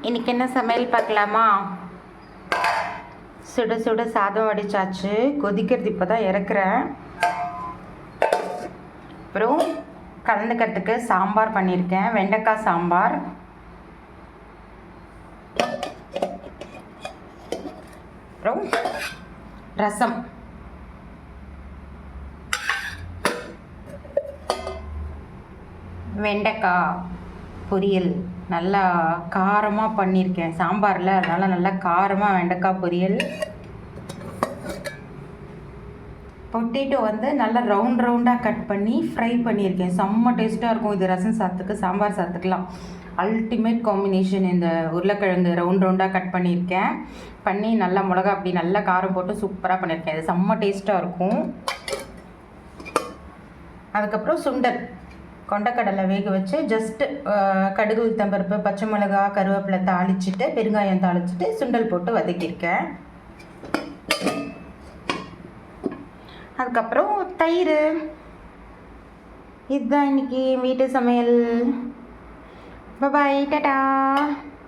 இன்றைக்கி என்ன சமையல் பார்க்கலாமா? சுட சுட சாதம் வடிச்சாச்சு, கொதிக்கிறது இப்போ தான் இறக்குறேன். அப்புறம் கலந்துக்கிறதுக்கு சாம்பார் பண்ணியிருக்கேன், வெண்டைக்காய் சாம்பார். அப்புறம் ரசம். வெண்டைக்காய் பொரியல் நல்லா காரமாக பண்ணியிருக்கேன் சாம்பாரில், அதனால் நல்லா காரமாக வெண்டைக்காய் பொரியல். பொட்டேட்டோ வந்து நல்லா ரவுண்டாக கட் பண்ணி ஃப்ரை பண்ணியிருக்கேன். செம்ம டேஸ்ட்டாக இருக்கும் இது. ரசம் சாதத்துக்கு சாம்பார் சாதத்துக்குலாம் அல்டிமேட் காம்பினேஷன். இந்த உருளைக்கிழங்கு ரவுண்டாக கட் பண்ணியிருக்கேன், பண்ணி நல்லா மிளகா அப்படி நல்லா காரம் போட்டு சூப்பராக பண்ணியிருக்கேன். இது செம்ம டேஸ்ட்டாக இருக்கும். அதுக்கப்புறம் சுண்டல், கொண்டக்கடலை வேக வச்சு ஜஸ்ட்டு கடுகு உளுத்தம்பருப்பு பச்சை மிளகா கருவேப்பிலை தாளிச்சிட்டு பெருங்காயம் தாளிச்சிட்டு சுண்டல் போட்டு வதக்கியிருக்கேன். அதுக்கப்புறம் தயிர். இதுதான் இன்றைக்கி வீட்டு சமையல். பாய், டாடா.